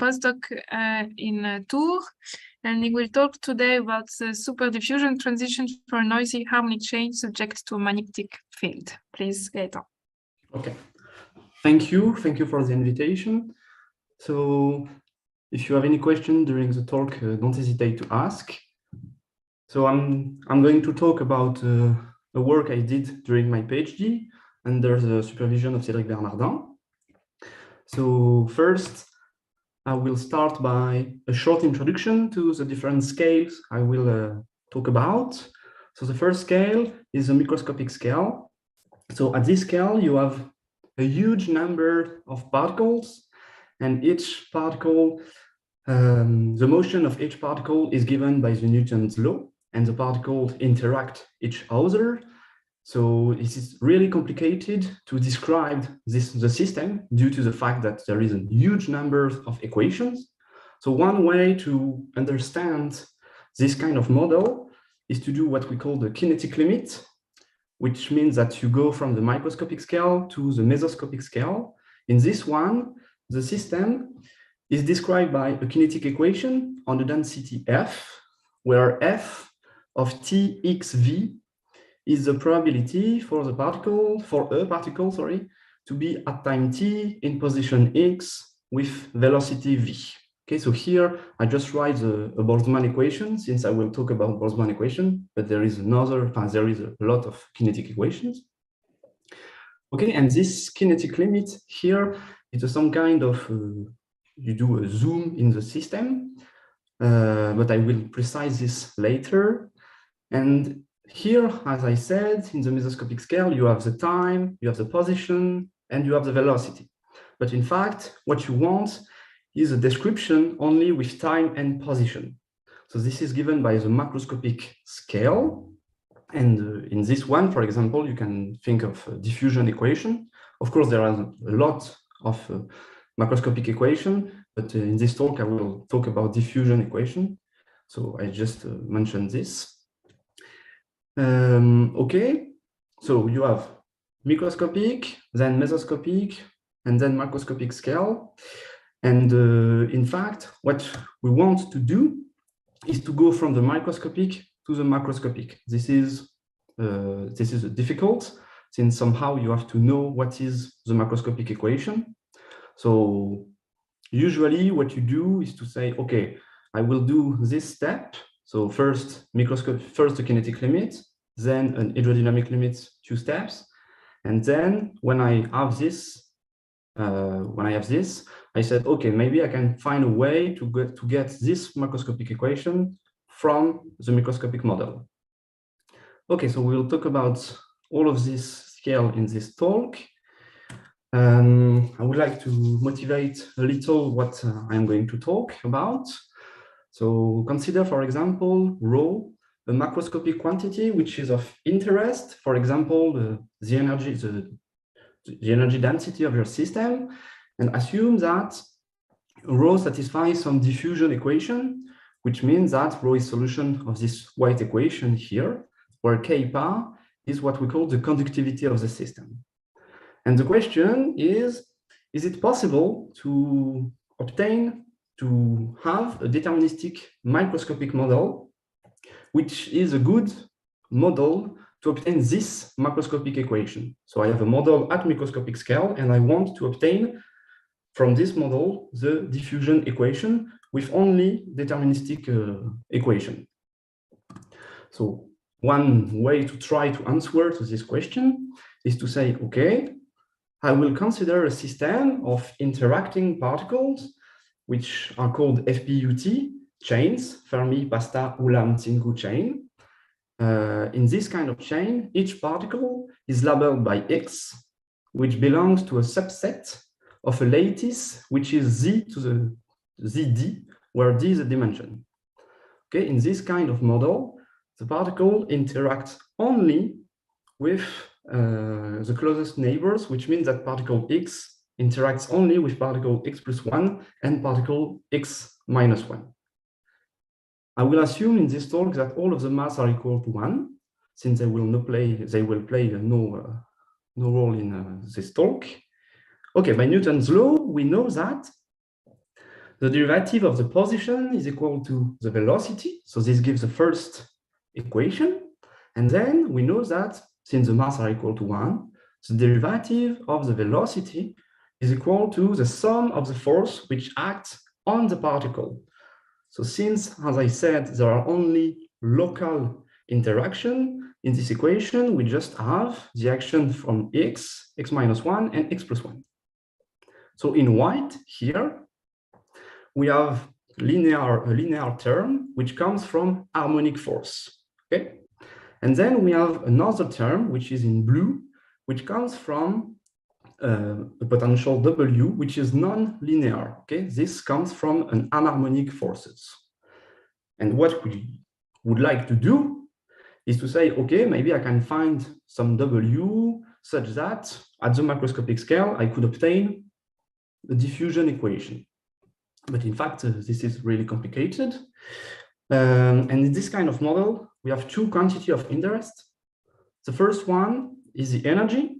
postdoc in Tours, and he will talk today about the superdiffusion transition for a noisy harmonic chain subject to a magnetic field. Please, Gaëtan. Okay, thank you for the invitation. So if you have any question during the talk, don't hesitate to ask. So I'm going to talk about the work I did during my PhD under the supervision of Cédric Bernardin. So first, I will start by a short introduction to the different scales I will talk about. So the first scale is a microscopic scale. So at this scale, you have a huge number of particles, and each particle, the motion of each particle is given by the Newton's law, and the particles interact each other. So it is really complicated to describe the system due to the fact that there is a huge number of equations. So one way to understand this kind of model is to do what we call the kinetic limit, which means that you go from the microscopic scale to the mesoscopic scale. In this one, the system is described by a kinetic equation on the density F, where F of Txv is the probability for a particle, to be at time t in position x with velocity v. Okay, so here I just write a Boltzmann equation, since I will talk about Boltzmann equation, but there is a lot of kinetic equations. Okay, and this kinetic limit here is some kind of you do a zoom in the system, but I will precise this later. And here, as I said, in the mesoscopic scale, you have the time, you have the position, and you have the velocity. But in fact, what you want is a description only with time and position. So this is given by the macroscopic scale. And in this one, for example, you can think of a diffusion equation. Of course, there are a lot of macroscopic equation, but in this talk, I will talk about diffusion equation. So I just mentioned this. Okay, so you have microscopic, then mesoscopic, and then macroscopic scale. And in fact, what we want to do is to go from the microscopic to the macroscopic. This is difficult, since somehow you have to know what is the macroscopic equation. So usually what you do is to say, okay, I will do this step. So first the kinetic limit, then an hydrodynamic limit, 2 steps. And then when I have this, I said, okay, maybe I can find a way to get this macroscopic equation from the microscopic model. Okay, so we'll talk about all of this scale in this talk. I would like to motivate a little what I'm going to talk about. So consider, for example, rho, a macroscopic quantity which is of interest. For example, the energy density of your system, and assume that rho satisfies some diffusion equation, which means that rho is solution of this white equation here, where k-pa is what we call the conductivity of the system. And the question is it possible to have a deterministic microscopic model, which is a good model to obtain this macroscopic equation? So I have a model at microscopic scale, and I want to obtain from this model the diffusion equation with only deterministic equation. So one way to try to answer to this question is to say, okay, I will consider a system of interacting particles, which are called FPUT chains, Fermi, Pasta, Ulam, Tsinku chain. In this kind of chain, each particle is labeled by X, which belongs to a subset of a lattice, which is Z to the ZD, where D is a dimension. Okay, in this kind of model, the particle interacts only with the closest neighbors, which means that particle X interacts only with particle X plus 1 and particle X minus 1. I will assume in this talk that all of the mass are equal to 1, since they will play no role in this talk. Okay, by Newton's law, we know that The derivative of the position is equal to the velocity. So this gives the first equation. And then we know that since the mass are equal to 1, the derivative of the velocity is equal to the sum of the force which acts on the particle. So since, as I said, there are only local interaction in this equation, we just have the action from x, x minus 1, and x plus 1. So in white here, we have a linear term which comes from harmonic force. Okay? And then we have another term which is in blue, which comes from a potential W, which is non-linear. Okay, this comes from an anharmonic forces. And what we would like to do is to say, okay, maybe I can find some W such that at the macroscopic scale, I could obtain the diffusion equation. But in fact, this is really complicated. And in this kind of model, we have two quantities of interest. The first one is the energy.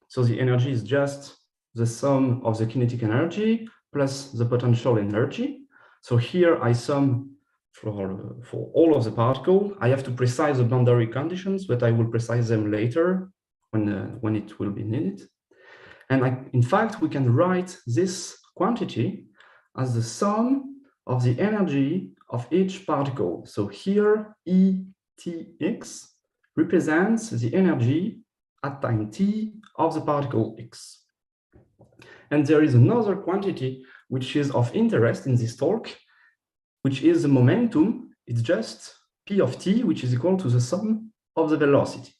So the energy is just the sum of the kinetic energy plus the potential energy. So here I sum for all of the particle. I have to precise the boundary conditions, but I will precise them later when it will be needed. And in fact, we can write this quantity as the sum of the energy of each particle. So here, ETX represents the energy at time t of the particle x. And there is another quantity which is of interest in this talk, which is the momentum. It's just P of t, which is equal to the sum of the velocity.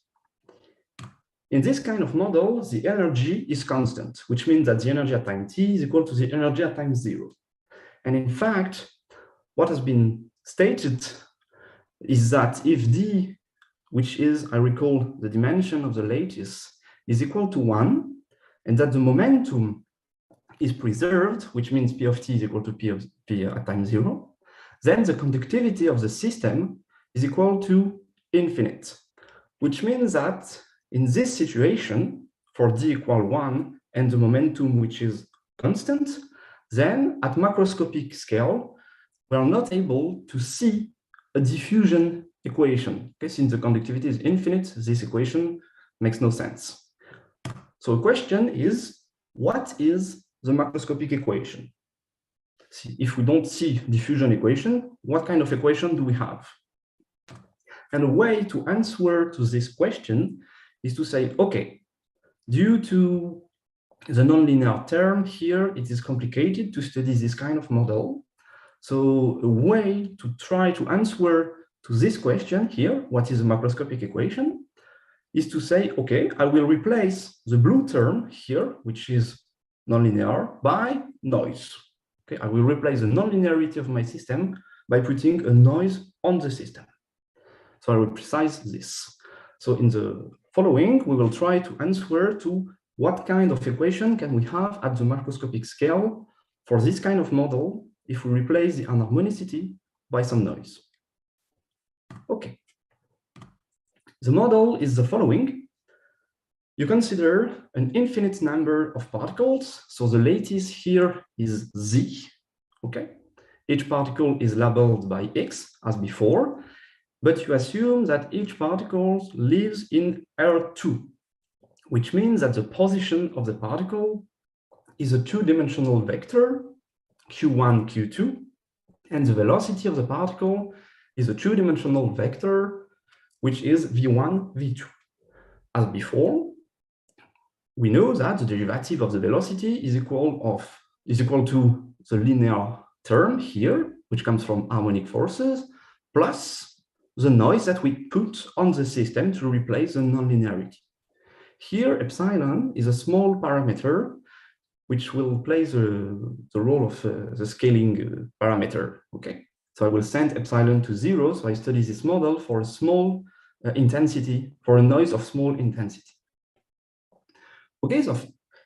In this kind of model, the energy is constant, which means that the energy at time t is equal to the energy at time 0. And in fact, what has been stated is that if d, which is, I recall, the dimension of the lattice, is equal to 1, and that the momentum is preserved, which means P of t is equal to P of t at time 0, then the conductivity of the system is equal to infinite, which means that in this situation, for d equal 1 and the momentum which is constant, then at macroscopic scale, we are not able to see a diffusion equation. Okay, since the conductivity is infinite, this equation makes no sense. So the question is, what is the macroscopic equation? If we don't see diffusion equation, what kind of equation do we have? And a way to answer to this question is to say, okay, due to the nonlinear term here, it is complicated to study this kind of model. So a way to try to answer to this question here, what is a macroscopic equation, is to say, okay, I will replace the blue term here, which is nonlinear, by noise. Okay, I will replace the nonlinearity of my system by putting a noise on the system. So I will precise this. So in the following, we will try to answer to what kind of equation can we have at the macroscopic scale for this kind of model if we replace the anharmonicity by some noise. Okay. The model is the following. You consider an infinite number of particles. So the lattice here is Z. Okay. Each particle is labeled by X as before, but you assume that each particle lives in R2, which means that the position of the particle is a two-dimensional vector, Q1, Q2, and the velocity of the particle is a two-dimensional vector, which is V1, V2. As before, we know that the derivative of the velocity is equal to the linear term here, which comes from harmonic forces, plus the noise that we put on the system to replace the nonlinearity. Here, epsilon is a small parameter which will play the role of the scaling parameter. Okay, so I will send epsilon to 0. So I study this model for a small intensity, for a noise of small intensity. Okay, so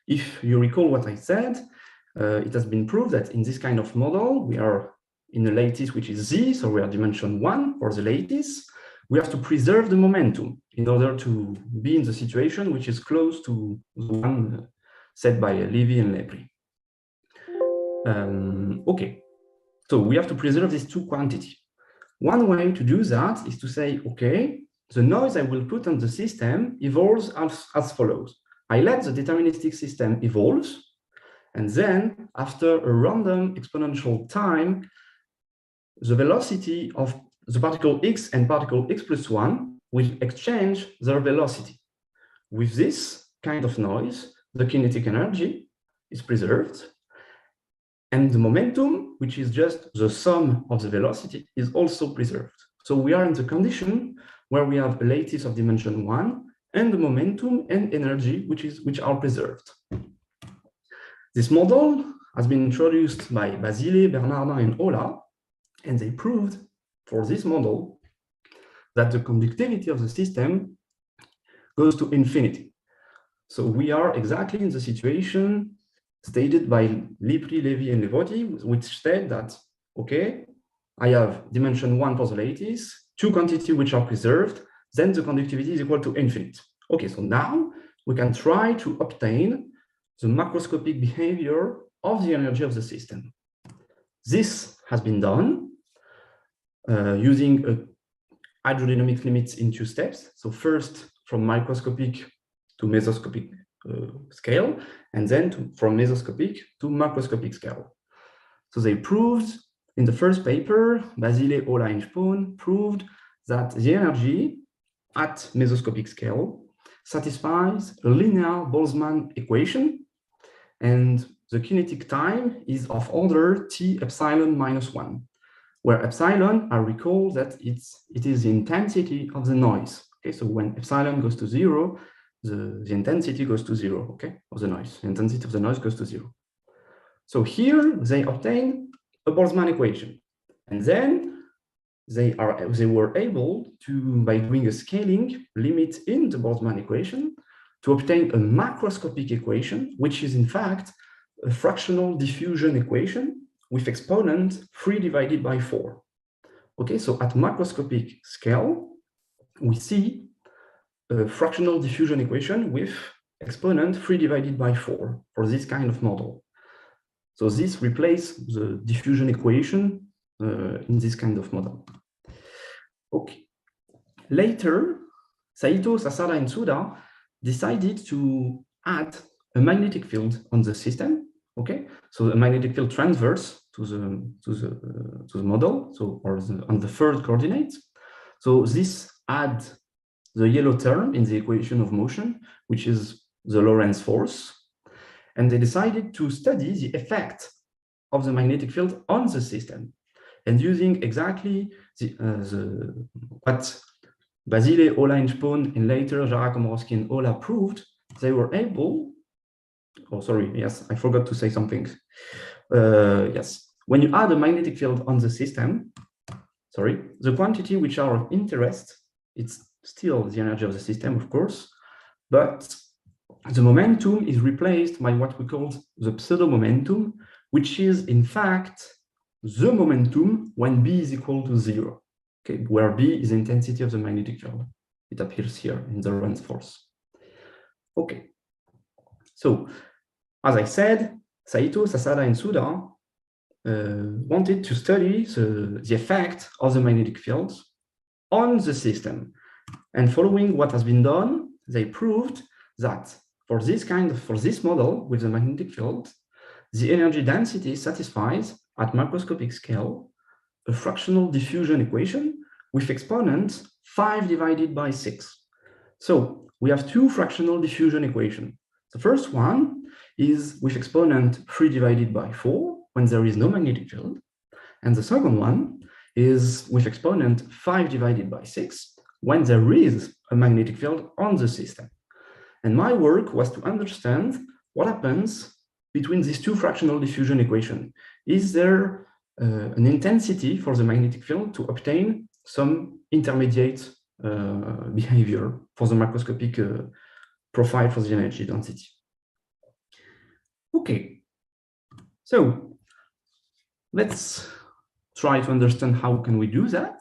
if you recall what I said, it has been proved that in this kind of model, we are in a lattice which is Z, so we are dimension 1 for the lattice. We have to preserve the momentum in order to be in the situation which is close to the one set by Levy and Lepri. Okay, So we have to preserve these two quantities. One way to do that is to say, okay, the noise I will put on the system evolves as follows. I let the deterministic system evolve, and then after a random exponential time, the velocity of the particle x and particle x plus 1 will exchange their velocity. With this kind of noise, the kinetic energy is preserved, and the momentum, which is just the sum of the velocity, is also preserved. So we are in the condition where we have a lattice of dimension 1 and the momentum and energy which are preserved. This model has been introduced by Basile, Bernardin, and Ola, and they proved for this model that the conductivity of the system goes to infinity. So we are exactly in the situation stated by Lipri, Levy, and Levotti, which state that, okay, I have dimension 1 for the lattice, two quantities which are preserved, then the conductivity is equal to infinite. Okay, so now we can try to obtain the macroscopic behavior of the energy of the system. This has been done using hydrodynamic limits in two steps. So first, from microscopic to mesoscopic scale, and then from mesoscopic to macroscopic scale. So they proved in the first paper, Basile, Ola, and Spohn proved that the energy at mesoscopic scale satisfies a linear Boltzmann equation, and the kinetic time is of order T epsilon minus 1, where epsilon, I recall that it is the intensity of the noise. Okay, so when epsilon goes to 0, the intensity goes to 0, okay, of the noise. The intensity of the noise goes to 0. So here they obtain a Boltzmann equation, and then they were able to, by doing a scaling limit in the Boltzmann equation, to obtain a macroscopic equation, which is in fact a fractional diffusion equation with exponent 3 divided by 4. Okay, so at macroscopic scale, we see a fractional diffusion equation with exponent 3 divided by 4 for this kind of model. So this replaces the diffusion equation in this kind of model. Okay. Later, Saito, Sasada, and Suda decided to add a magnetic field on the system. Okay, so a magnetic field transverse to the model, so on the third coordinate. So this adds the yellow term in the equation of motion, which is the Lorentz force, and they decided to study the effect of the magnetic field on the system, and using exactly what Basile, Ola, and Spohn, and later Jarrah, Komorowski, and Ola proved, they were able. Oh, sorry, yes, I forgot to say something. Yes, when you add a magnetic field on the system, sorry, the quantity which are of interest, it's still the energy of the system, of course, but the momentum is replaced by what we call the pseudo-momentum, which is in fact the momentum when B is equal to 0, okay, where B is the intensity of the magnetic field. It appears here in the Lorentz force. Okay, so as I said, Saito, Sasada, and Suda wanted to study the effect of the magnetic fields on the system. And following what has been done, they proved that for this model with the magnetic field, the energy density satisfies at macroscopic scale a fractional diffusion equation with exponent 5 divided by 6. So we have two fractional diffusion equations. The first one is with exponent 3 divided by 4 when there is no magnetic field. And the second one is with exponent 5 divided by 6 when there is a magnetic field on the system. And my work was to understand what happens between these two fractional diffusion equations. Is there an intensity for the magnetic field to obtain some intermediate behavior for the macroscopic profile for the energy density? Okay, so let's try to understand how can we do that.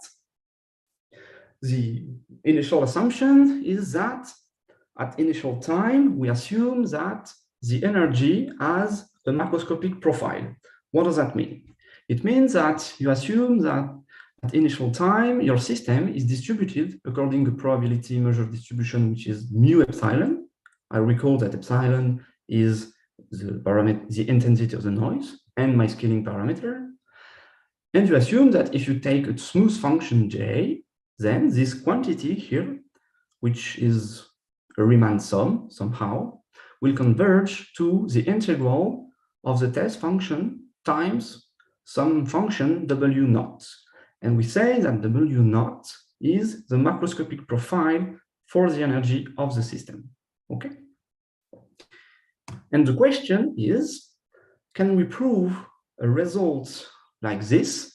The initial assumption is that at initial time, we assume that the energy has a macroscopic profile. What does that mean? It means that you assume that at initial time, your system is distributed according to probability measure distribution, which is mu epsilon. I recall that epsilon is the intensity of the noise and my scaling parameter. And you assume that if you take a smooth function j, then this quantity here, which is a Riemann sum somehow, will converge to the integral of the test function times some function w naught. And we say that w naught is the macroscopic profile for the energy of the system. Okay. And the question is, can we prove a result like this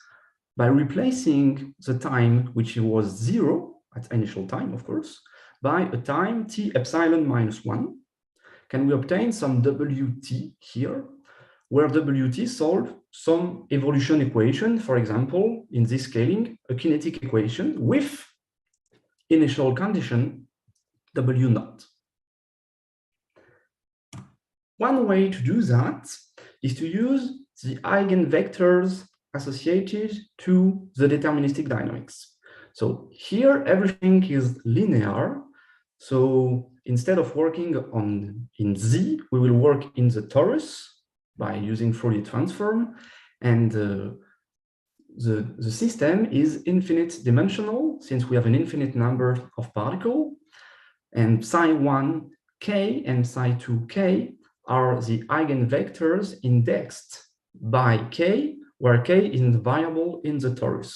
by replacing the time, which was 0 at initial time, of course, by a time t epsilon minus 1? Can we obtain some wt here, where wt solve some evolution equation, for example, in this scaling, a kinetic equation with initial condition w naught? One way to do that is to use the eigenvectors associated to the deterministic dynamics. So here everything is linear. So instead of working in Z, we will work in the torus by using Fourier transform, and the system is infinite dimensional since we have an infinite number of particles, and psi1 k and psi2 k are the eigenvectors indexed by k, where k is the variable in the torus.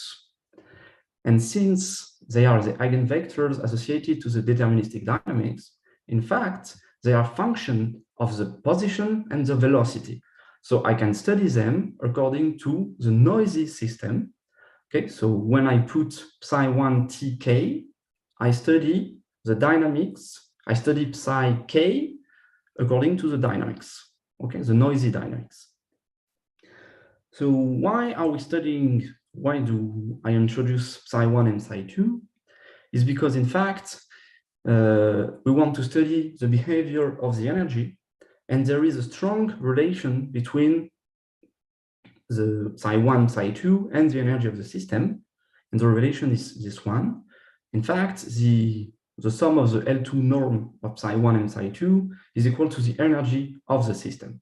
And since they are the eigenvectors associated to the deterministic dynamics, in fact, they are function of the position and the velocity. So I can study them according to the noisy system. Okay, so when I put psi1 tk, I study the dynamics, I study psi k according to the dynamics, okay, the noisy dynamics. So why are we studying, why do I introduce psi1 and psi2? Is because in fact, we want to study the behavior of the energy, and there is a strong relation between the psi1, psi2, and the energy of the system, and the relation is this one. In fact, the sum of the L2 norm of psi1 and psi2 is equal to the energy of the system,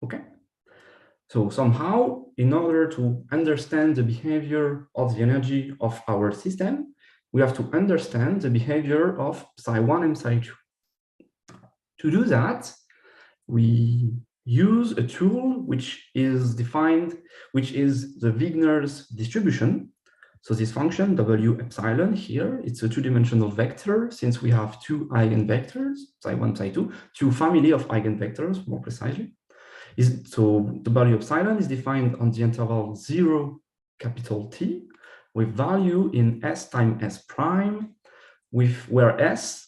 okay? So somehow, in order to understand the behavior of the energy of our system, we have to understand the behavior of psi1 and psi2. To do that, we use a tool which is defined, which is the Wigner's distribution. So this function W epsilon here, it's a two-dimensional vector since we have two eigenvectors, psi1, psi2, two family of eigenvectors, more precisely. So W epsilon is defined on the interval 0, capital T, with value in S times S prime, where S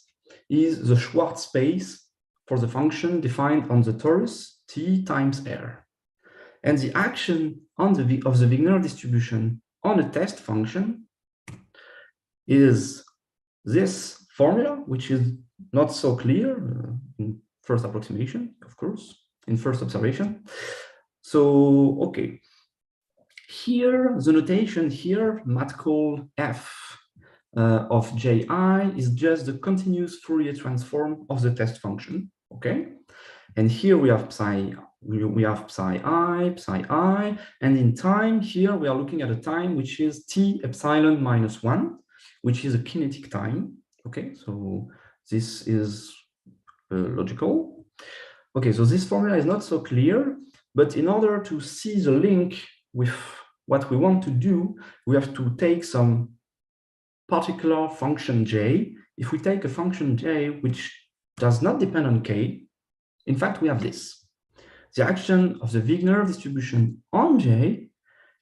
is the Schwarz space for the function defined on the torus T times R. And the action of the Wigner distribution on a test function is this formula, which is not so clear in first approximation, of course, in first observation. So, okay. Here, the notation here, mat call F of Ji is just the continuous Fourier transform of the test function, okay? And here we have psi i, and in time here we are looking at a time which is t epsilon minus 1, which is a kinetic time. Okay, so this is logical. Okay, so this formula is not so clear, but in order to see the link with what we want to do, we have to take some particular function j. If we take a function j which does not depend on k, in fact we have this. The action of the Wigner distribution on J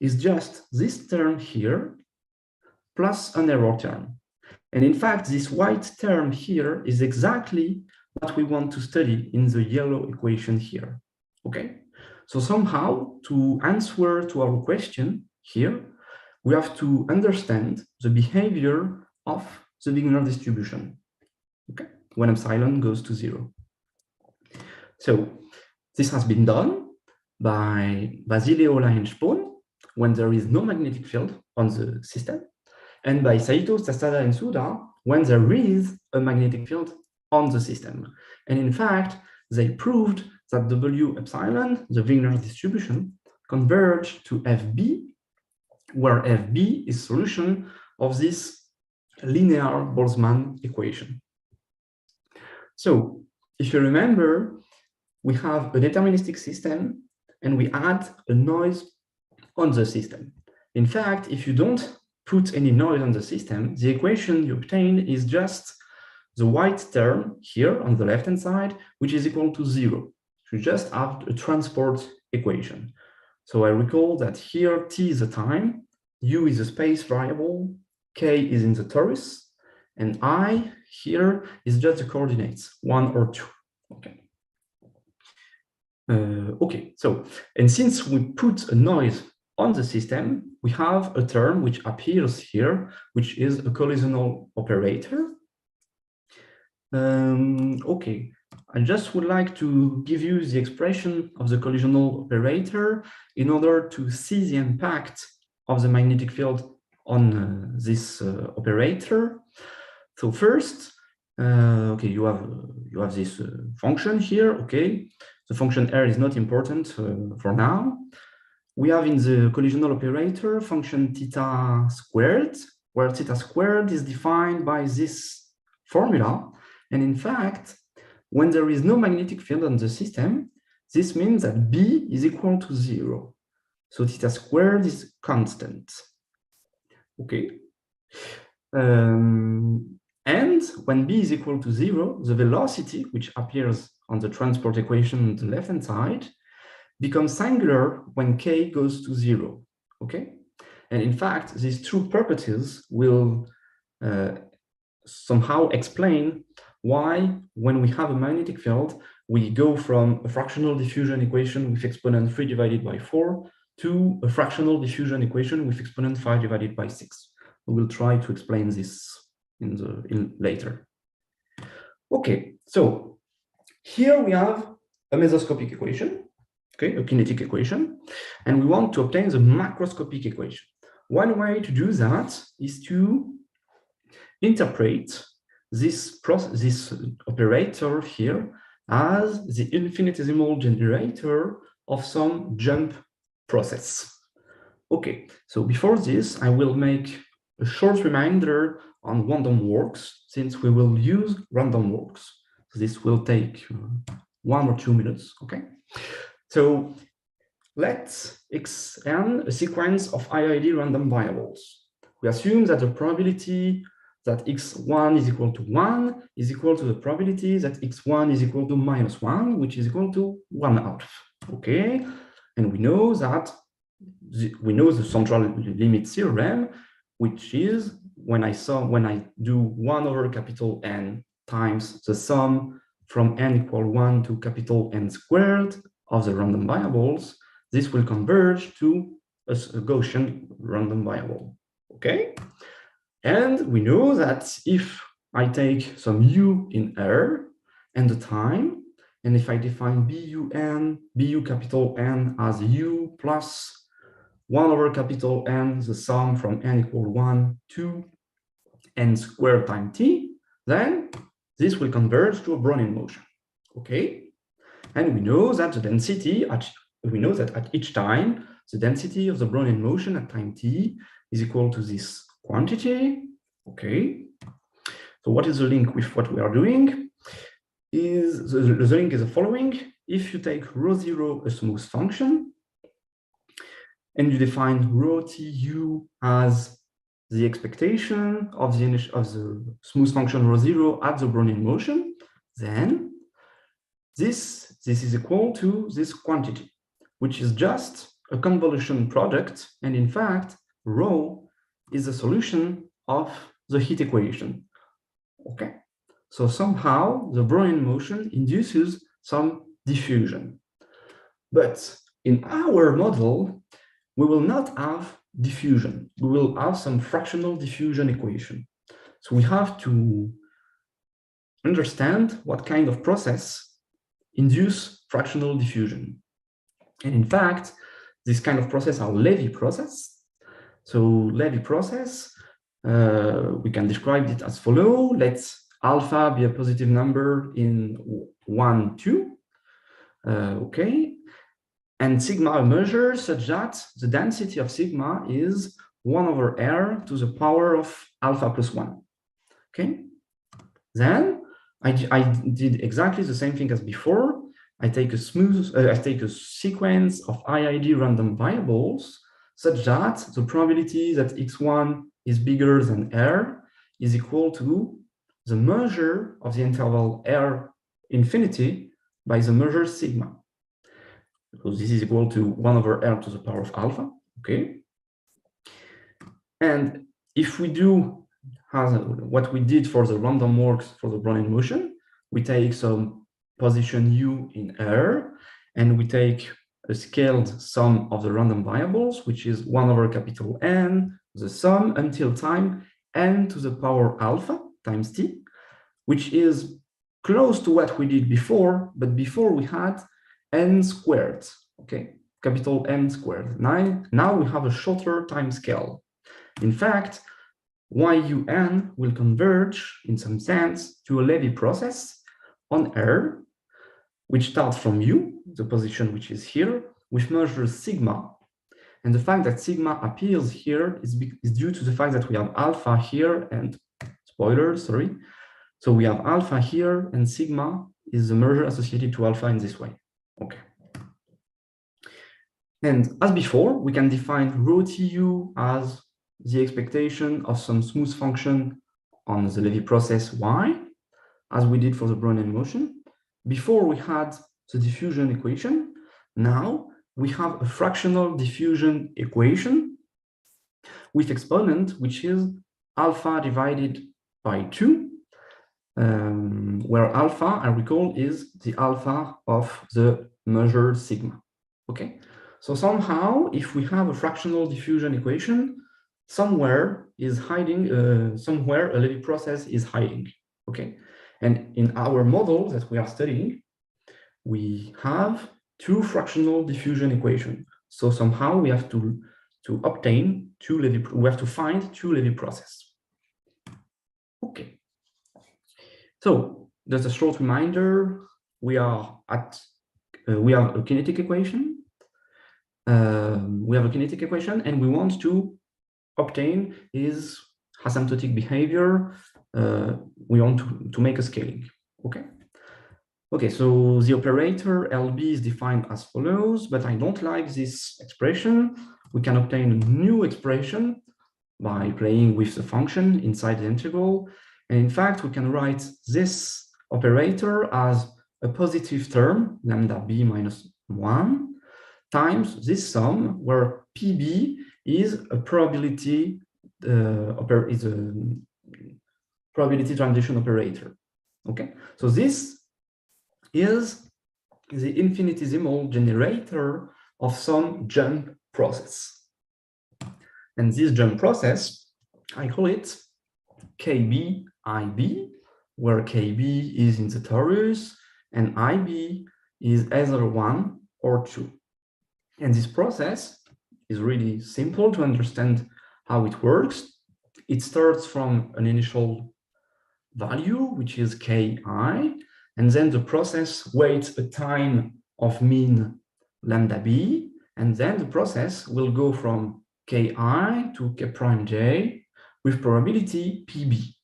is just this term here plus an error term. And in fact, this white term here is exactly what we want to study in the yellow equation here, okay? So somehow, to answer to our question here, we have to understand the behavior of the Wigner distribution, okay? When epsilon goes to 0. So, this has been done by Basileo Lahenspon when there is no magnetic field on the system, and by Saito, Sasada, and Suda, when there is a magnetic field on the system. And in fact, they proved that W epsilon, the Wigner distribution, converge to FB, where FB is solution of this linear Boltzmann equation. So if you remember, we have a deterministic system and we add a noise on the system. In fact, if you don't put any noise on the system, the equation you obtain is just the white term here on the left-hand side, which is equal to 0. You just have a transport equation. So I recall that here t is the time, u is a space variable, k is in the torus, and I here is just the coordinates, 1 or 2. Okay. Okay, so, and since we put a noise on the system, we have a term which appears here, which is a collisional operator. Okay, I just would like to give you the expression of the collisional operator in order to see the impact of the magnetic field on this operator. So first, okay, you have this function here. Okay, the function R is not important for now. We have in the collisional operator function theta squared, where theta squared is defined by this formula. And in fact, when there is no magnetic field on the system, this means that B is equal to 0. So theta squared is constant. Okay. And when B is equal to 0, the velocity, which appears on the transport equation on the left-hand side, becomes angular when K goes to 0. Okay. And in fact, these two properties will somehow explain why, when we have a magnetic field, we go from a fractional diffusion equation with exponent 3 divided by 4 to a fractional diffusion equation with exponent 5 divided by 6. We will try to explain this later. Okay, so here we have a mesoscopic equation, okay, a kinetic equation, and we want to obtain the macroscopic equation. One way to do that is to interpret this operator here as the infinitesimal generator of some jump process. Okay, so before this, I will make a short reminder on random walks, since we will use random walks. So this will take 1 or 2 minutes, okay? So let's extend a sequence of IID random variables. We assume that the probability that x1 is equal to 1 is equal to the probability that x1 is equal to -1, which is equal to 1/2. Okay, and we know that the central limit theorem, which is when I do 1 over capital N times the sum from n equal 1 to capital N squared of the random variables, this will converge to a Gaussian random variable. Okay. And we know that if I take some u in R and the time, and if I define bu capital N as u plus 1 over capital N, the sum from n equal 1 to n squared times t, then this will converge to a Brownian motion. Okay, and we know that the density at each time, the density of the Brownian motion at time t is equal to this quantity. Okay, so what is the link with what we are doing? The link is the following. If you take ρ0 a smooth function and you define ρtu as the expectation of the smooth function ρ0 at the Brownian motion, then this is equal to this quantity, which is just a convolution product, and in fact ρ is the solution of the heat equation. Okay, so somehow the Brownian motion induces some diffusion. But in our model, we will not have diffusion. We will have some fractional diffusion equation. So we have to understand what kind of process induce fractional diffusion. And in fact, this kind of process are Levy process. So Levy process, we can describe it as follow. Let's alpha be a positive number in 1, 2. Okay. And sigma a measure such that the density of sigma is 1 over r to the power of alpha plus 1. Okay. Then I did exactly the same thing as before. I take a sequence of IID random variables such that the probability that x1 is bigger than r is equal to the measure of the interval r infinity by the measure sigma. Because this is equal to 1 over r to the power of alpha. Okay. And if we do what we did for the random walks for the Brownian motion, we take some position u in R, and we take a scaled sum of the random variables, which is 1 over capital N, the sum until time n to the power alpha times t, which is close to what we did before, but before we had n squared, okay, capital N squared. Now we have a shorter time scale. In fact, YUN will converge in some sense to a Levy process on R, which starts from U, the position which is here, which measures sigma. And the fact that sigma appears here is due to the fact that we have alpha here and spoiler, sorry. So we have alpha here and sigma is the measure associated to alpha in this way. Okay. And as before, we can define rho TU as the expectation of some smooth function on the Levy process y, as we did for the Brownian motion. Before we had the diffusion equation, now we have a fractional diffusion equation with exponent, which is alpha divided by 2, where alpha, I recall, is the alpha of the measure sigma. Okay, so somehow, if we have a fractional diffusion equation, somewhere is hiding, somewhere a Levy process is hiding. Okay, and in our model that we are studying, we have 2 fractional diffusion equations. So somehow we have to obtain 2 Levy, we have to find 2 Levy process. Okay. So just a short reminder, we have a kinetic equation. We have a kinetic equation, and we want to obtain is asymptotic behavior. We want to make a scaling. Okay. Okay, so the operator LB is defined as follows, but I don't like this expression. We can obtain a new expression by playing with the function inside the integral. And in fact, we can write this operator as a positive term, lambda b minus 1, times this sum, where PB is a probability probability transition operator. Okay, so this is the infinitesimal generator of some jump process. And this jump process, I call it KBIB, where KB is in the torus and IB is either 1 or 2. And this process is really simple to understand how it works. It starts from an initial value, which is Ki, and then the process waits a time of mean lambda b, and then the process will go from Ki to K prime j with probability PB.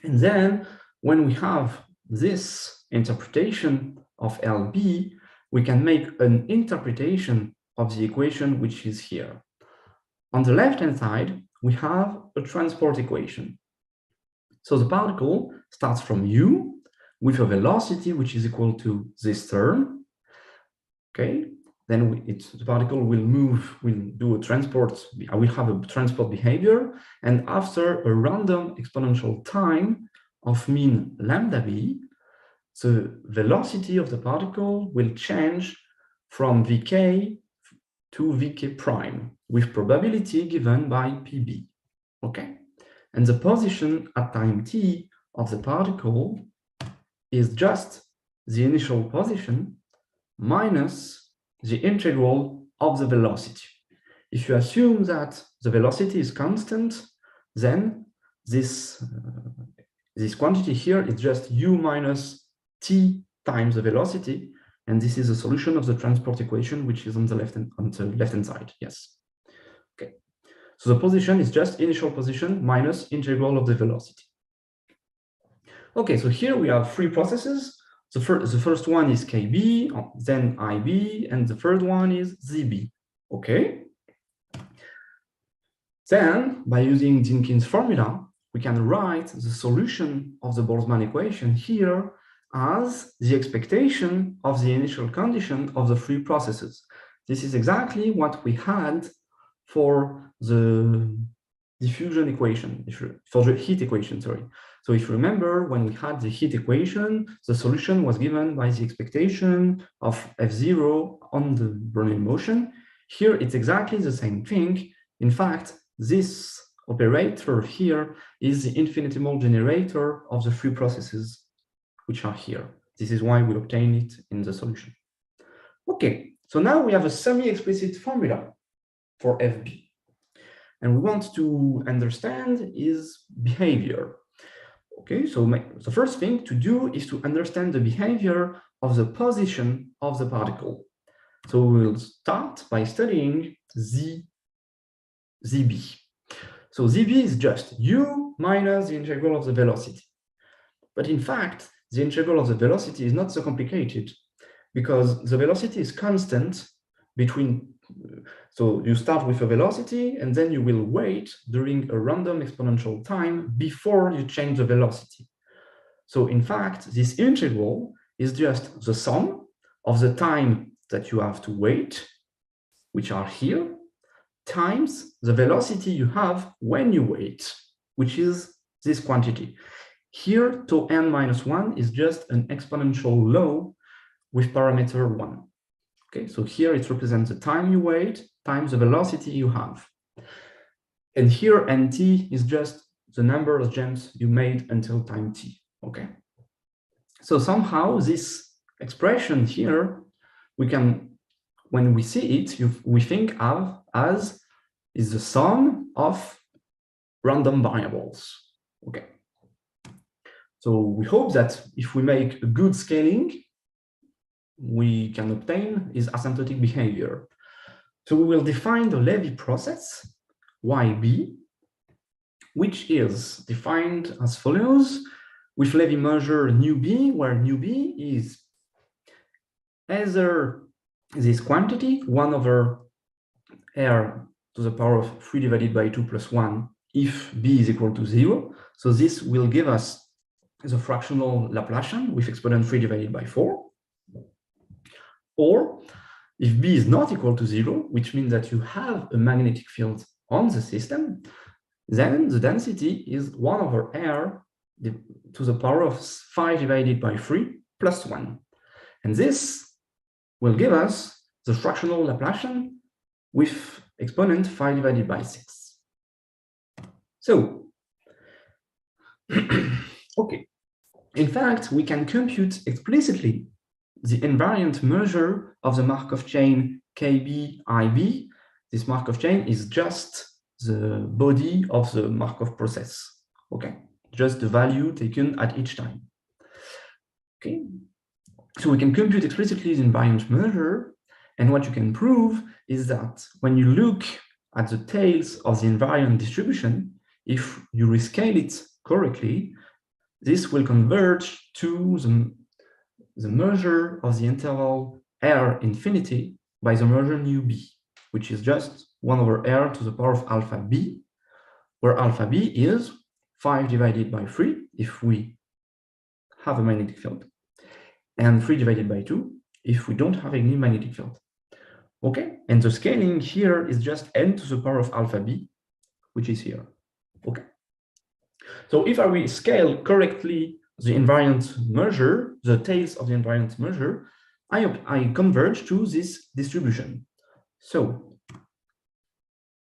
And then when we have this interpretation of LB, we can make an interpretation of the equation which is here. On the left-hand side, we have a transport equation. So the particle starts from u with a velocity which is equal to this term. Okay, then the particle will move, will do a transport, I will have a transport behavior, and after a random exponential time of mean lambda b, the velocity of the particle will change from vk to vk prime with probability given by pb. Okay, and the position at time t of the particle is just the initial position minus the integral of the velocity. If you assume that the velocity is constant, then this quantity here is just u minus t times the velocity, and this is a solution of the transport equation, which is on the left-hand side. Yes. Okay. So the position is just initial position minus integral of the velocity. Okay, so here we have three processes. The first one is KB, then IB, and the third one is ZB. Okay. Then, by using Dinkin's formula, we can write the solution of the Boltzmann equation here as the expectation of the initial condition of the three processes. This is exactly what we had for the diffusion equation, for the heat equation, sorry. So if you remember, when we had the heat equation, the solution was given by the expectation of F0 on the Brownian motion. Here, it's exactly the same thing. In fact, this operator here is the infinitesimal generator of the three processes which are here. This is why we obtain it in the solution. Okay, so now we have a semi-explicit formula for FB. And we want to understand its behavior. Okay, so the first thing to do is to understand the behavior of the position of the particle. So we'll start by studying ZB. So ZB is just u minus the integral of the velocity. But in fact, the integral of the velocity is not so complicated because the velocity is constant between, so you start with a velocity and then you will wait during a random exponential time before you change the velocity. So in fact, this integral is just the sum of the time that you have to wait, which are here, times the velocity you have when you wait, which is this quantity. Here, tau n minus 1 is just an exponential law with parameter 1. Okay, so here it represents the time you wait times the velocity you have. And here nt is just the number of jumps you made until time t. Okay, so somehow this expression here, we can, when we see it, we think of as is the sum of random variables. Okay, so we hope that if we make a good scaling, we can obtain is asymptotic behavior. So we will define the Levy process, YB, which is defined as follows, with Levy measure nu b, where nu b is either this quantity, 1 over r to the power of 3 divided by 2 plus 1, if b is equal to 0. So this will give us the fractional Laplacian with exponent 3 divided by 4. Or if b is not equal to 0, which means that you have a magnetic field on the system, then the density is 1 over r to the power of 5 divided by 3 plus 1. And this will give us the fractional Laplacian with exponent 5 divided by 6. So, okay. In fact, we can compute explicitly the invariant measure of the Markov chain KB-IB. This Markov chain is just the body of the Markov process. Okay, just the value taken at each time. Okay, so we can compute explicitly the invariant measure, and what you can prove is that when you look at the tails of the invariant distribution, if you rescale it correctly, this will converge to the measure of the interval r infinity by the measure nu b, which is just 1 over r to the power of alpha b, where alpha b is 5 divided by 3 if we have a magnetic field, and 3 divided by 2 if we don't have any magnetic field. Okay, and the scaling here is just n to the power of alpha b, which is here. Okay, so if I will scale correctly the invariant measure, the tails of the invariant measure, I converge to this distribution. So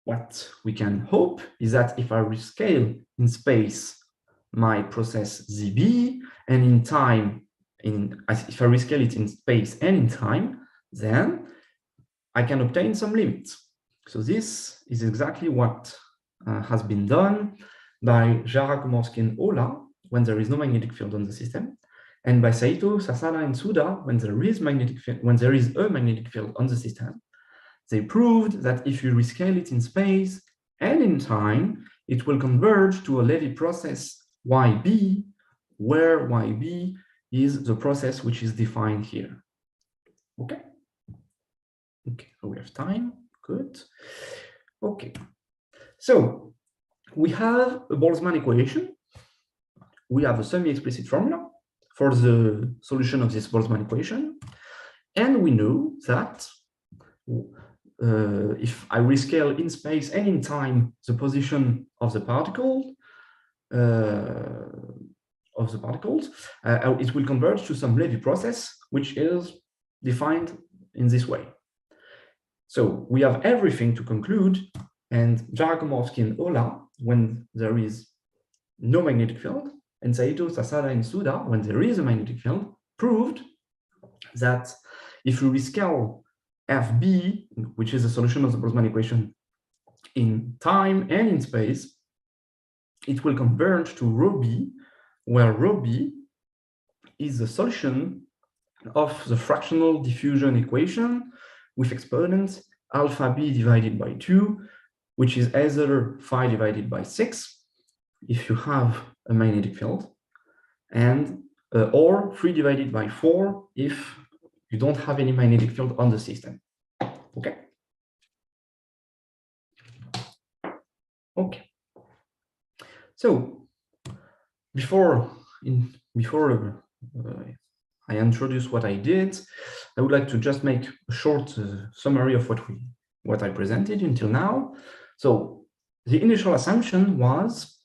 what we can hope is that if I rescale in space my process ZB, and in time, if I rescale it in space and in time, then I can obtain some limits. So this is exactly what has been done by Jara, Komorowski, and Ola when there is no magnetic field on the system, and by Saito, Sasada, and Suda when there is a magnetic field on the system. They proved that if you rescale it in space and in time, it will converge to a Levy process YB, where YB is the process which is defined here. Okay. Okay, we have time. Good. Okay. So we have a Boltzmann equation. We have a semi-explicit formula for the solution of this Boltzmann equation. And we know that if I rescale in space and in time the position of the particle, it will converge to some Levy process, which is defined in this way. So we have everything to conclude, and Jara, Komorowski, and Ola, when there is no magnetic field, and Saito, Sasada, and Suda, when there is a magnetic field, proved that if we rescale FB, which is the solution of the Boltzmann equation, in time and in space, it will converge to rho B, where rho B is the solution of the fractional diffusion equation with exponent alpha b divided by 2, which is either phi divided by 6 if you have a magnetic field, and or 3 divided by 4 if you don't have any magnetic field on the system. Okay. Okay. So before I introduce what I did, I would like to just make a short summary of what I presented until now. So the initial assumption was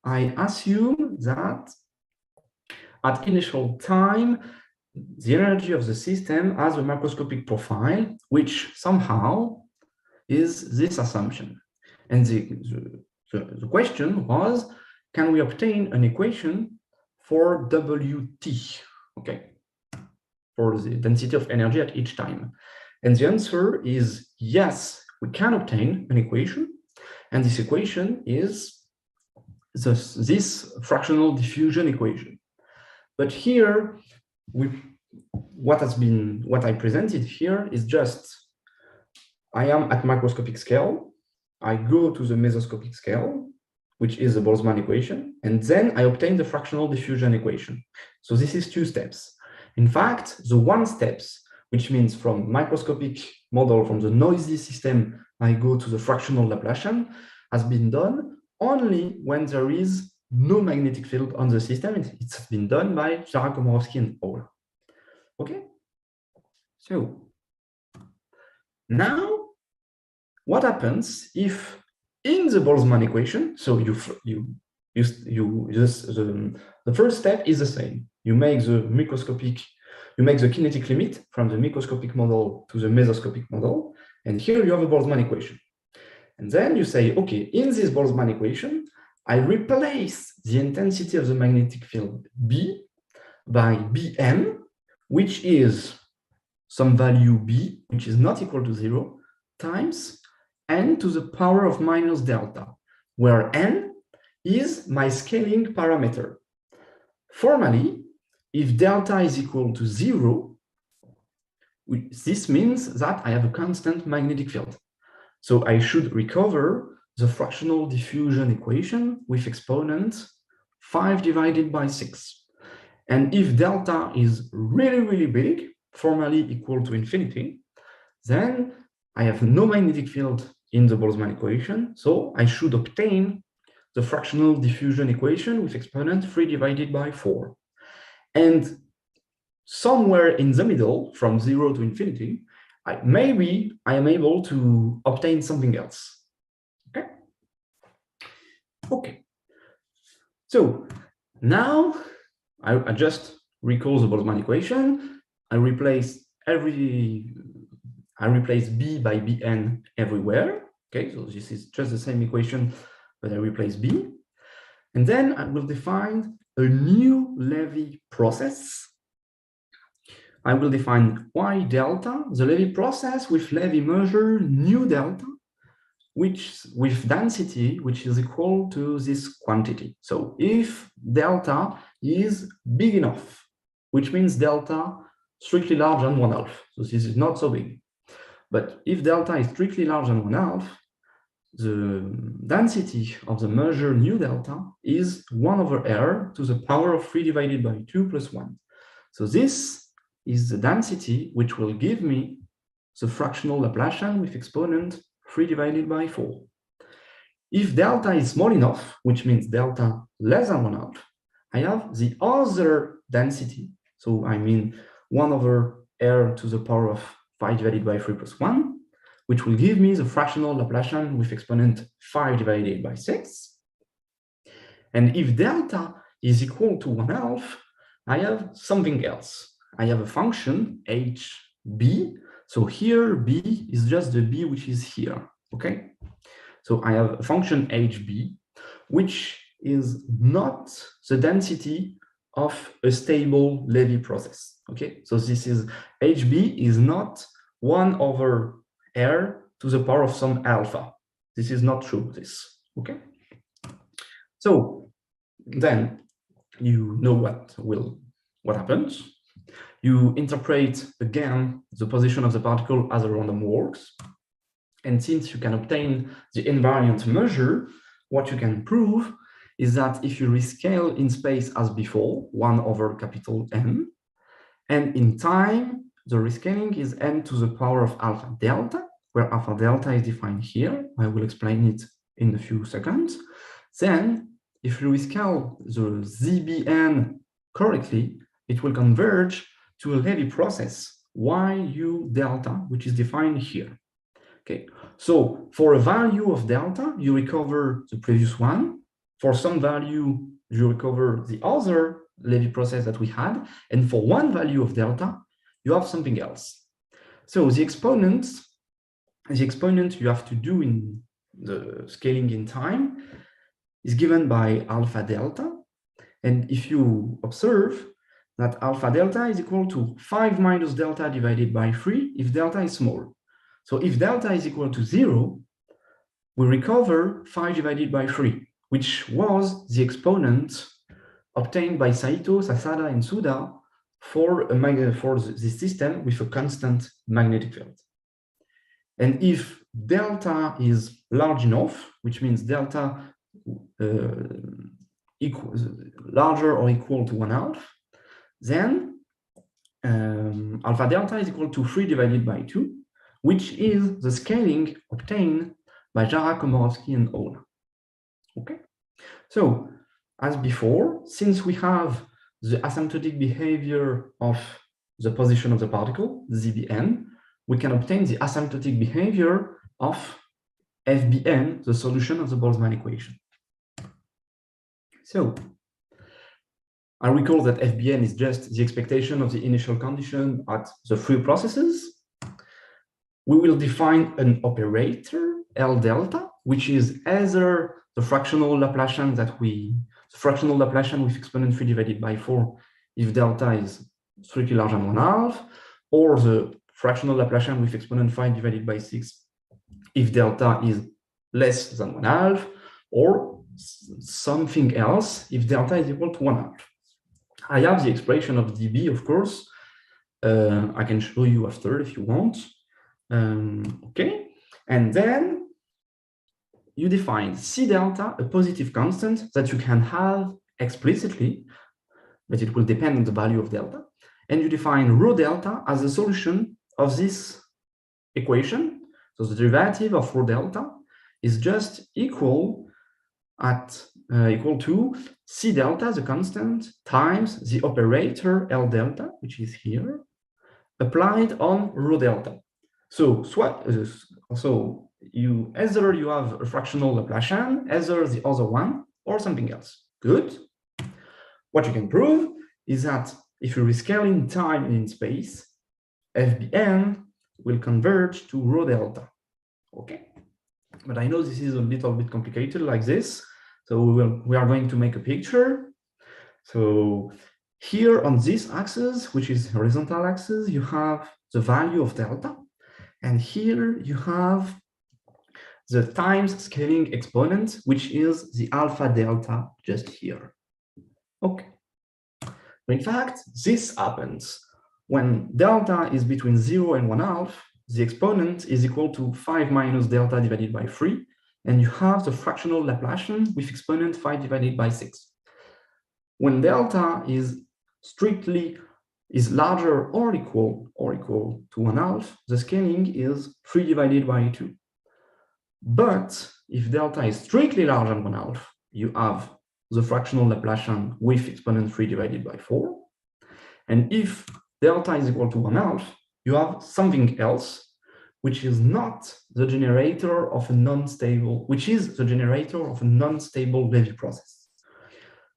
I assume that at initial time, the energy of the system has a macroscopic profile, which somehow is this assumption. And the question was, can we obtain an equation for WT, okay, for the density of energy at each time? And the answer is yes, we can obtain an equation. And this equation is this fractional diffusion equation. But here, what I presented here is just, I am at macroscopic scale, I go to the mesoscopic scale, which is the Boltzmann equation, and then I obtain the fractional diffusion equation. So this is 2 steps. In fact, the 1 steps, which means from microscopic model, from the noisy system, I go to the fractional Laplacian, has been done only when there is no magnetic field on the system. It's been done by Jara, Komorowski, and Ola. Okay? So now, what happens if in the Boltzmann equation, so the first step is the same. You make the kinetic limit from the microscopic model to the mesoscopic model, and here you have a Boltzmann equation. And then you say, okay, in this Boltzmann equation, I replace the intensity of the magnetic field B by Bn, which is some value B, which is not equal to 0, times n to the power of minus delta, where n is my scaling parameter. Formally, if delta is equal to 0, this means that I have a constant magnetic field. So I should recover the fractional diffusion equation with exponent 5 divided by 6. And if delta is really, really big, formally equal to infinity, then I have no magnetic field in the Boltzmann equation, so I should obtain the fractional diffusion equation with exponent 3 divided by 4. And somewhere in the middle, from 0 to infinity, maybe I am able to obtain something else. Okay? Okay. So now I just recall the Boltzmann equation. I replace B by Bn everywhere. Okay, so this is just the same equation, but I replace B. And then I will define a new Levy process I will define y delta, the Levy process with Levy measure nu delta, which with density, which is equal to this quantity. So if delta is big enough, which means delta strictly larger than 1/2. So this is not so big. But if delta is strictly larger than 1/2, the density of the measure nu delta is 1/r to the power of 3 divided by 2 plus 1. So this is the density which will give me the fractional Laplacian with exponent 3 divided by 4. If delta is small enough, which means delta less than 1/2, I have the other density. So I mean 1/r to the power of 5 divided by 3 plus 1, which will give me the fractional Laplacian with exponent 5 divided by 6. And if delta is equal to 1/2, I have something else. I have a function hb. So here b is just the b which is here, okay? So I have a function hb, which is not the density of a stable Levy process, okay? So this is hb is not 1/r to the power of some alpha. This is not true, this, okay? So then you know what happens. You interpret again the position of the particle as a random walks. And since you can obtain the invariant measure, what you can prove is that if you rescale in space as before, 1/N, and in time, the rescaling is n to the power of alpha delta, where alpha delta is defined here. I will explain it in a few seconds. Then, if you rescale the ZBN correctly, it will converge to a Levy process, yu delta, which is defined here. Okay, so for a value of delta, you recover the previous one. For some value, you recover the other Levy process that we had. And for one value of delta, you have something else. So the exponent you have to do in the scaling in time is given by alpha delta. And if you observe that alpha delta is equal to 5 minus delta divided by 3 if delta is small. So if delta is equal to 0, we recover 5 divided by 3, which was the exponent obtained by Saito, Sasada, and Suda for this system with a constant magnetic field. And if delta is large enough, which means delta larger or equal to 1/2, then alpha delta is equal to 3 divided by 2, which is the scaling obtained by Jara, Komorowski, and Ola. Okay, so as before, since we have the asymptotic behavior of the position of the particle, ZBN, we can obtain the asymptotic behavior of FBN, the solution of the Boltzmann equation. So I recall that FBN is just the expectation of the initial condition at the free processes. We will define an operator, L delta, which is either the fractional Laplacian with exponent 3 divided by 4 if delta is strictly larger than 1/2, or the fractional Laplacian with exponent 5 divided by 6 if delta is less than 1/2, or something else if delta is equal to 1/2. I have the expression of dB, of course. I can show you after if you want. Okay, and then you define C delta, a positive constant that you can have explicitly, but it will depend on the value of delta. And you define rho delta as a solution of this equation. So the derivative of rho delta is just equal to C delta, the constant, times the operator L delta, which is here, applied on rho delta. So either you have a fractional Laplacian, either the other one, or something else. Good. What you can prove is that if you rescale in time and in space, FBN will converge to rho delta. Okay. But I know this is a little bit complicated like this. So we are going to make a picture. So here on this axis, which is horizontal axis, you have the value of delta. And here you have the times scaling exponent, which is the alpha delta just here. Okay. In fact, this happens when delta is between 0 and 1/2, the exponent is equal to 5 minus delta divided by 3, and you have the fractional Laplacian with exponent 5 divided by 6. When delta is larger or equal to 1/2, the scaling is 3 divided by 2. But if delta is strictly larger than 1/2, you have the fractional Laplacian with exponent 3 divided by 4. And if delta is equal to 1/2, you have something else, which is not the generator of a non-stable, which is the generator of a non-stable Levy process.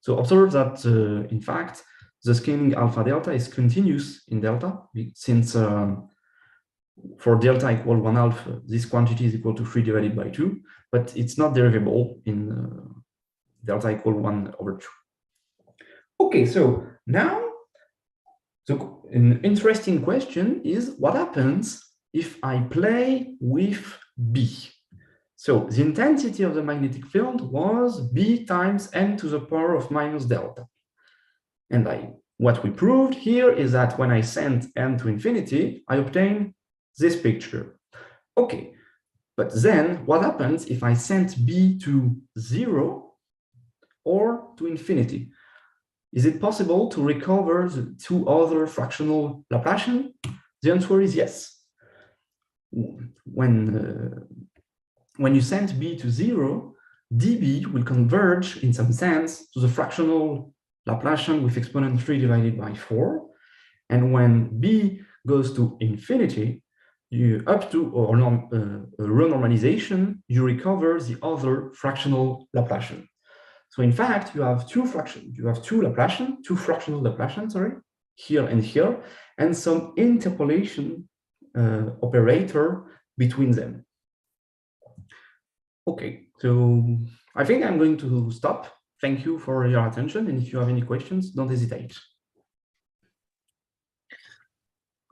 So observe that, in fact, the scaling alpha delta is continuous in delta, since for delta equal 1/2, this quantity is equal to 3 divided by 2, but it's not derivable in delta equal 1/2. Okay, so now, an interesting question is what happens if I play with B? So the intensity of the magnetic field was B times n to the power of minus delta. And what we proved here is that when I send n to infinity, I obtain this picture. Okay, but then what happens if I send B to 0 or to infinity? Is it possible to recover the two other fractional Laplacian? The answer is yes. When you send B to 0, dB will converge in some sense to the fractional Laplacian with exponent 3 divided by 4. And when B goes to infinity, up to renormalization, you recover the other fractional Laplacian. So in fact, you have two fractional Laplacian, sorry, here, and some interpolation operator between them. Okay, so I think I'm going to stop. Thank you for your attention, and if you have any questions, don't hesitate.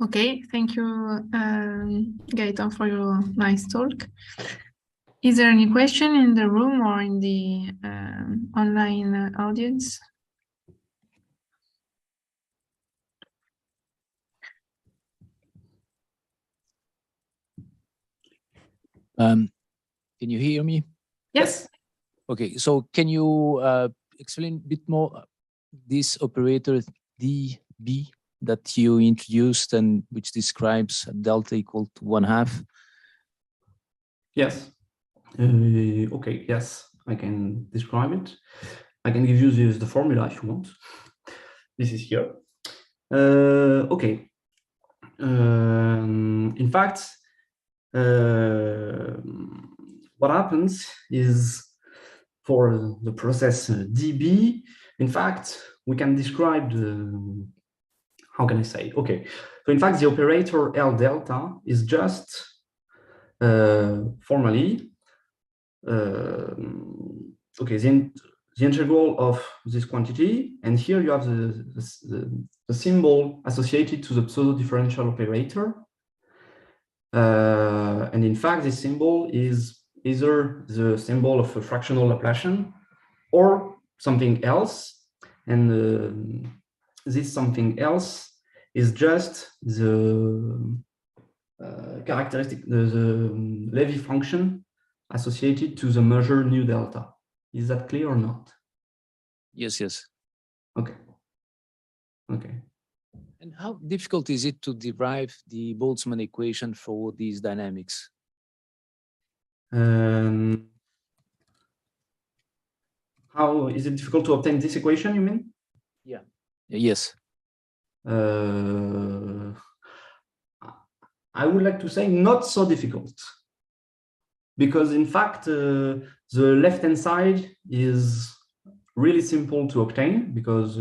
Okay, thank you, Gaëtan, for your nice talk. Is there any question in the room or in the online audience? Can you hear me? Yes. Okay, so can you explain a bit more this operator dB that you introduced and which describes delta equal to 1/2? Yes. Okay, yes, I can describe it. I can give you the formula if you want. This is here. Okay. In fact, what happens is for the process dB, in fact, we can describe how can I say? Okay, so in fact, the operator L delta is just formally okay, the integral of this quantity, and here you have the symbol associated to the pseudo-differential operator. And in fact, this symbol is either the symbol of a fractional Laplacian or something else. And this something else is just the characteristic, the Levy function associated to the measure nu delta. Is that clear or not? Yes, yes. Okay. Okay. And how difficult is it to derive the Boltzmann equation for these dynamics? How is it difficult to obtain this equation, you mean? Yeah. Yes. I would like to say not so difficult. Because in fact, the left-hand side is really simple to obtain because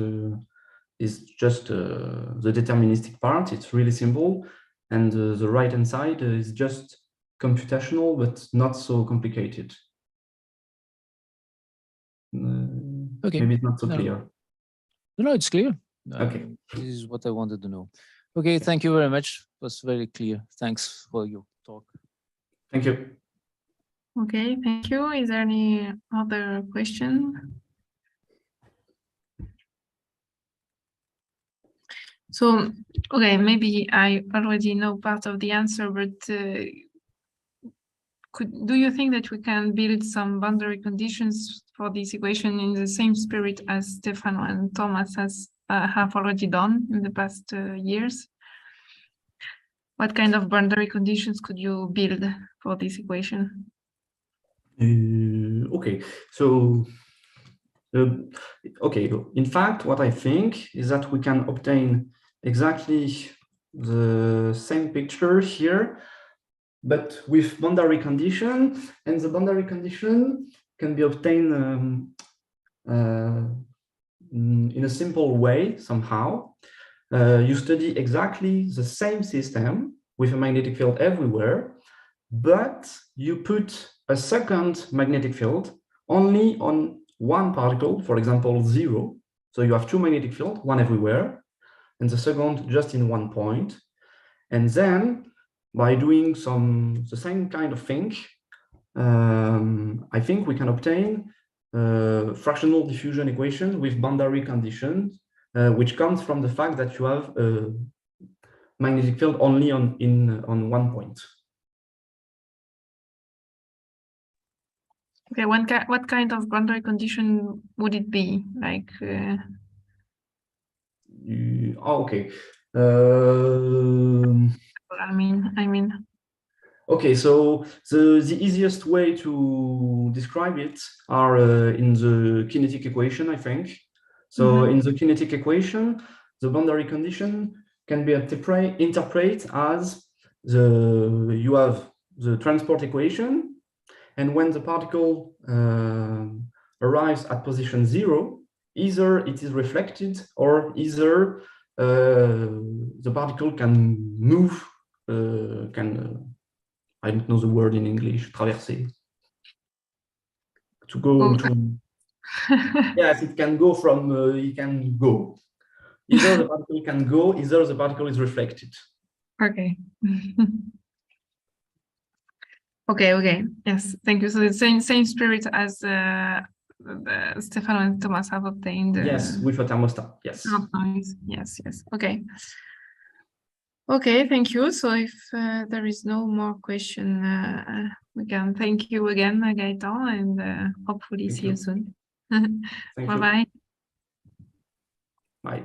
it's just the deterministic part. It's really simple. And the right-hand side is just computational, but not so complicated. Okay. Maybe it's not so clear. No, it's clear. Okay. This is what I wanted to know. Okay, thank you very much. It was very clear. Thanks for your talk. Thank you. Okay, thank you. Is there any other question? So, okay, maybe I already know part of the answer, but do you think that we can build some boundary conditions for this equation in the same spirit as Stefano and Thomas have already done in the past years? What kind of boundary conditions could you build for this equation? Okay, so okay, in fact, what I think is that we can obtain exactly the same picture here, but with boundary condition, and the boundary condition can be obtained in a simple way somehow. You study exactly the same system with a magnetic field everywhere, but you put a second magnetic field only on one particle, for example, 0. So you have two magnetic fields, one everywhere, and the second just in one point. And then by doing the same kind of thing, I think we can obtain fractional diffusion equation with boundary conditions, which comes from the fact that you have a magnetic field only on one point. Okay, what kind of boundary condition would it be? Like, okay. I mean. Okay, so the easiest way to describe it are in the kinetic equation, I think. So in the kinetic equation, the boundary condition can be interpreted as you have the transport equation, and when the particle arrives at position 0, either it is reflected or either the particle can move, I don't know the word in English, traverser. To go to, yes, it can go from, it can go. Either the particle can go, either the particle is reflected. Okay. Okay, yes, thank you. So the same spirit as Stefano and Thomas have obtained. Yes, with a thermostat, yes. Yes, okay. Okay, thank you. So if there is no more question, we can thank you again, Gaëtan, and hopefully see you soon. Thank Bye-bye. Bye.